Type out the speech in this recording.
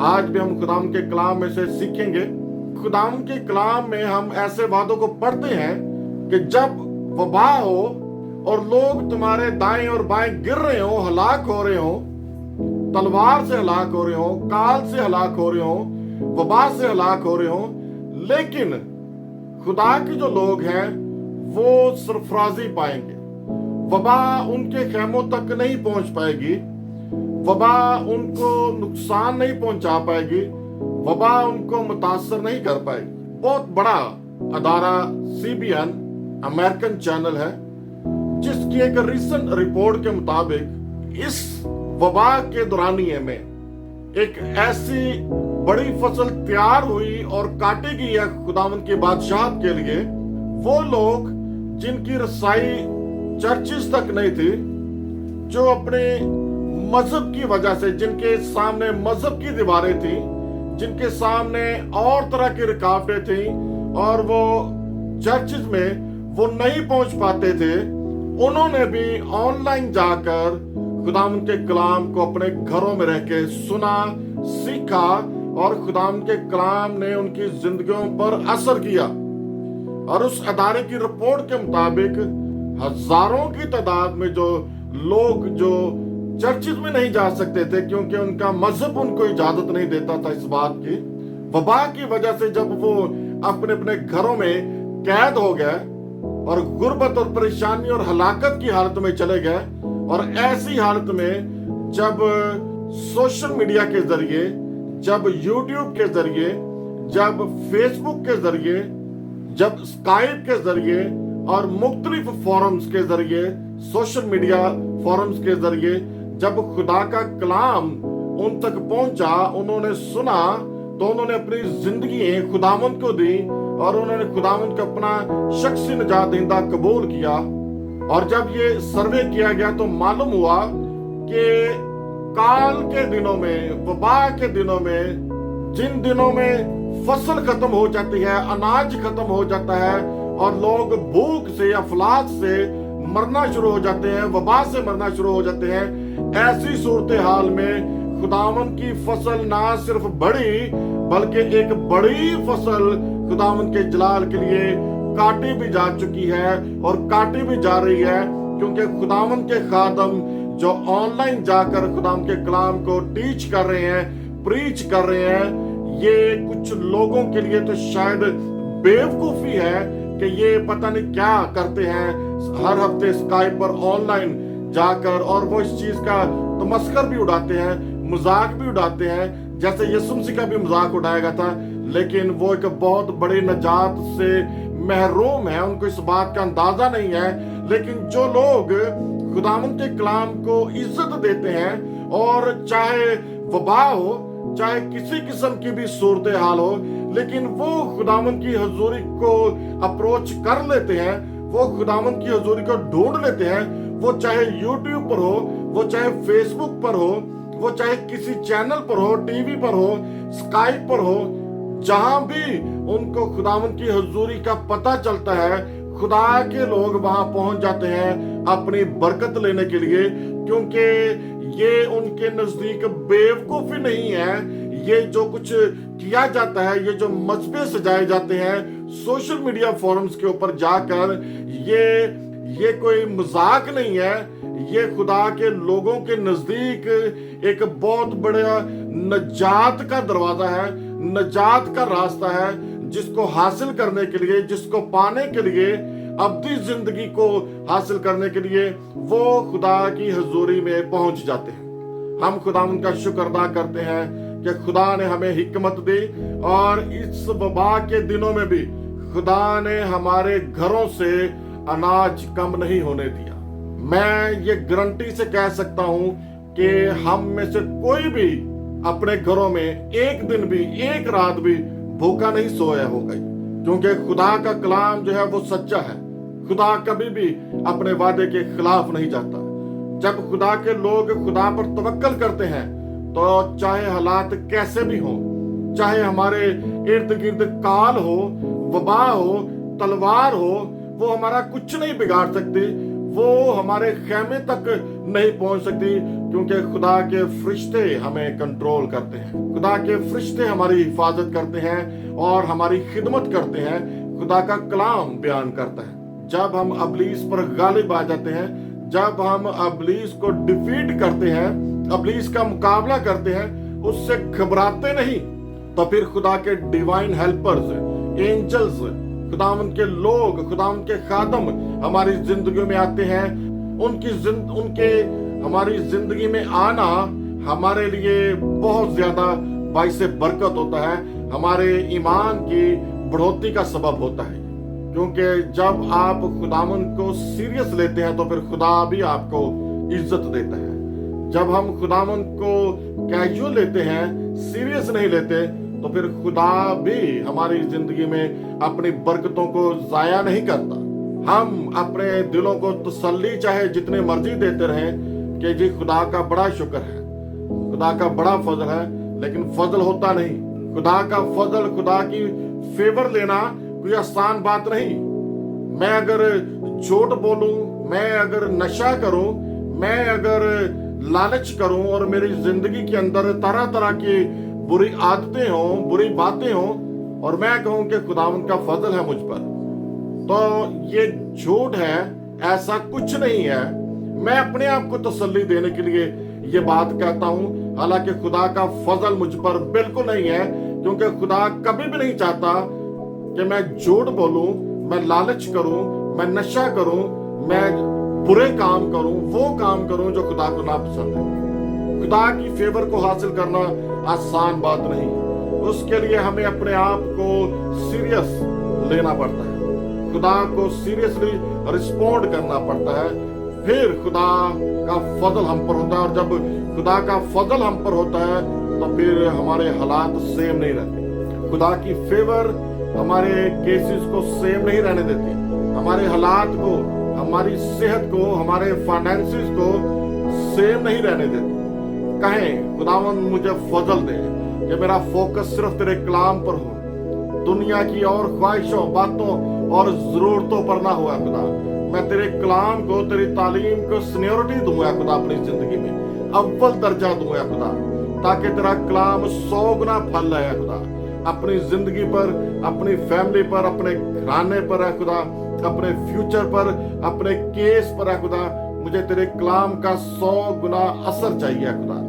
आज भी हम खुदाम के कलाम में से सीखेंगे। खुदाम के कलाम में हम ऐसे वादों को पढ़ते हैं कि जब वबा हो और लोग तुम्हारे दाएं और बाएं गिर रहे हो, हलाक हो रहे हो, तलवार से हलाक हो रहे हो, काल से हलाक हो रहे हो, वबा से हलाक हो रहे हो, लेकिन खुदा के जो लोग हैं वो सरफराजी पाएंगे। वबा उनके खेमों तक नहीं पहुंच पाएगी, वबा उनको नुकसान नहीं पहुंचा पाएगी, वबा उनको मुतासर नहीं कर पाएगी। बहुत बड़ा अदारा CBN अमेरिकन चैनल है, जिसकी एक रिसेंट रिपोर्ट के मुताबिक इस वबा के दौरानिये में एक ऐसी बड़ी फसल तैयार हुई और काटी गई है खुदावंद की बादशाहत के लिए। वो लोग जिनकी रसाई चर्चिस तक नहीं थी, जो अपने मजहब की वजह से, जिनके सामने मजहब की दीवारें थी, जिनके सामने और तरह की रुकावटें थी और वो चर्चिस में वो नहीं पहुंच पाते थे, उन्होंने भी ऑनलाइन जाकर खुदावंद के कलाम को अपने घरों में रह के सुना, सीखा और खुदावंद के कलाम ने उनकी जिंदगियों पर असर किया। और उस अदारे की रिपोर्ट के मुताबिक हजारों की तादाद में जो लोग जो चर्चिस में नहीं जा सकते थे क्योंकि उनका मजहब उनको इजाजत नहीं देता था इस बात की, वबा की वजह से जब वो अपने अपने घरों में कैद हो गए और गुर्बत और परेशानी और हलाकत की हालत में चले गए, और ऐसी हालत में जब सोशल मीडिया के जरिए, जब यूट्यूब के जरिए, जब फेसबुक के जरिए, जब स्काइप के जरिए और मुख्तलिफ फोरम्स के जरिए, सोशल मीडिया फोरम्स के जरिए जब खुदा का कलाम उन तक पहुंचा, उन्होंने सुना, तो उन्होंने अपनी जिंदगी खुदावंद को दी और उन्होंने खुदावंद को अपना शख्सी निजात दहिंदा कबूल किया। और जब ये सर्वे किया गया तो मालूम हुआ कि काल के दिनों में, वबा के दिनों में, जिन दिनों में फसल खत्म हो जाती है, अनाज खत्म हो जाता है और लोग भूख से, अफलास से मरना शुरू हो जाते हैं, वबा से मरना शुरू हो जाते हैं, ऐसी सूरत हाल में खुदावंद की फसल ना सिर्फ बढ़ी बल्कि एक बड़ी फसल खुदावंद के जलाल के लिए काटी भी जा चुकी है और काटी भी जा रही है, क्योंकि खुदावंद के खादम जो ऑनलाइन जाकर खुदावंद के कलाम को टीच कर रहे हैं, प्रीच कर रहे हैं, ये कुछ लोगों के लिए तो शायद बेवकूफी है कि ये पता नहीं क्या करते हैं हर हफ्ते स्काइप पर ऑनलाइन जाकर, और वो इस चीज का तमस्कर भी उड़ाते हैं, मजाक भी उड़ाते हैं, जैसे यीशु मसीह का भी मजाक उड़ाया गया था। लेकिन वो एक बहुत बड़ी नजात से महरूम है, उनको इस बात का अंदाजा नहीं है। लेकिन जो लोग खुदावंद के कलाम को इज्जत देते हैं, और चाहे वबा हो, चाहे किसी किस्म की भी सूरत हाल हो, लेकिन वो खुदावंद की हुजूरी को अप्रोच कर लेते हैं, वो खुदावंद की हुजूरी को ढूंढ लेते हैं, वो चाहे यूट्यूब पर हो, वो चाहे फेसबुक पर हो, वो चाहे किसी चैनल पर हो, टीवी पर हो, स्काइप पर हो, जहां भी उनको खुदावंद की हुजूरी का पता चलता है, खुदा के लोग वहां पहुंच जाते हैं अपनी बरकत लेने के लिए, क्योंकि ये उनके नजदीक बेवकूफी नहीं है। ये जो कुछ किया जाता है, ये जो मजबे सजाए जाते हैं सोशल मीडिया फोरम्स के ऊपर जाकर, ये कोई मजाक नहीं है, ये खुदा के लोगों के नजदीक एक बहुत बड़ा नजात का दरवाजा है, नजात का रास्ता है, जिसको हासिल करने के लिए, जिसको पाने के लिए, अब्दी जिंदगी को हासिल करने के लिए वो खुदा की हुजूरी में पहुंच जाते हैं। हम खुदा उनका शुक्र अदा करते हैं कि खुदा ने हमें हिकमत दी, और इस वबा के दिनों में भी खुदा ने हमारे घरों से अनाज कम नहीं होने दिया। मैं ये गारंटी से कह सकता हूं कि हम में से कोई भी अपने घरों में एक दिन भी, एक रात भी भूखा नहीं सोया होगा, क्योंकि खुदा का कलाम जो है वो सच्चा है। खुदा कभी भी अपने वादे के खिलाफ नहीं जाता। जब खुदा के लोग खुदा पर तवक्कल करते हैं, तो चाहे हालात कैसे भी हों, चाहे हमारे इर्द गिर्द काल हो, वबा हो, तलवार हो, वो हमारा कुछ नहीं बिगाड़ सकते। وہ ہمارے خیمے تک نہیں پہنچ سکتی، کیونکہ خدا کے فرشتے ہمیں کنٹرول کرتے ہیں، خدا کے فرشتے ہماری حفاظت کرتے ہیں اور ہماری خدمت کرتے ہیں۔ خدا کا کلام بیان کرتا ہے جب ہم ابلیس پر غالب آ جاتے ہیں، جب ہم ابلیس کو ڈیفیٹ کرتے ہیں، ابلیس کا مقابلہ کرتے ہیں، اس سے گھبراتے نہیں، تو پھر خدا کے ڈیوائن ہیلپرز، اینجلز، خداوند کے لوگ، خداوند کے خادم ہماری زندگیوں میں آتے ہیں۔ ان کے ہماری زندگی میں آنا ہمارے لیے بہت زیادہ باعث برکت ہوتا ہے، ہمارے ایمان کی بڑھوتری کا سبب ہوتا ہے، کیونکہ جب آپ خداوند کو سیریس لیتے ہیں تو پھر خدا بھی آپ کو عزت دیتا ہے۔ جب ہم خداوند کو کیجول لیتے ہیں، سیریس نہیں لیتے، تو پھر خدا بھی ہماری زندگی میں اپنی برکتوں کو ضائع نہیں کرتا۔ ہم اپنے دلوں کو تسلی چاہے جتنے مرضی دیتے رہیں کہ جی خدا کا بڑا شکر ہے، خدا کا بڑا فضل ہے، لیکن فضل ہوتا نہیں۔ خدا کا فضل، خدا کی فیور لینا کوئی آسان بات نہیں۔ میں اگر جھوٹ بولوں، میں اگر نشہ کروں، میں اگر لالچ کروں اور میری زندگی کے اندر طرح طرح کی بری عادتیں ہوں، بری باتیں ہوں، اور میں کہوں کہ خداوند کا فضل ہے مجھ پر، تو یہ جھوٹ ہے، ایسا کچھ نہیں ہے۔ میں اپنے آپ کو تسلی دینے کے لیے یہ بات کہتا ہوں، حالانکہ خدا کا فضل مجھ پر بالکل نہیں ہے، کیونکہ خدا کبھی بھی نہیں چاہتا کہ میں جھوٹ بولوں، میں لالچ کروں، میں نشہ کروں، میں برے کام کروں، وہ کام کروں جو خدا کو ناپسند ہے۔ خدا کی فیور کو حاصل کرنا آسان بات نہیں، اس کے لیے ہمیں اپنے آپ کو سیریس لینا پڑتا ہے، خدا کو سیریسلی رسپونڈ کرنا پڑتا ہے، پھر خدا کا فضل ہم پر ہوتا ہے، اور جب خدا کا فضل ہم پر ہوتا ہے تو پھر ہمارے حالات سیم نہیں رہتے۔ خدا کی فیور ہمارے کیسز کو سیم نہیں رہنے دیتی، ہمارے حالات کو، ہماری صحت کو، ہمارے فائنینسز کو سیم نہیں رہنے دیتی۔ کہیں خداوند مجھے فضل دے کہ میرا فوکس صرف تیرے کلام پر ہو، دنیا کی اور خواہشوں، باتوں اور ضرورتوں پر نہ ہوا خدا۔ میں تیرے کلام کو، تیری تعلیم کو سینیورٹی دوں گا خدا، اپنی زندگی میں اول درجہ دوں گا خدا، تاکہ تیرا کلام 100 گنا پھل لائے خدا، اپنی زندگی پر، اپنی فیملی پر، اپنے گھرانے پر ہے خدا، اپنے فیوچر پر، اپنے کیس پر ہے خدا۔ مجھے تیرے کلام کا 100 گنا اثر چاہیے خدا۔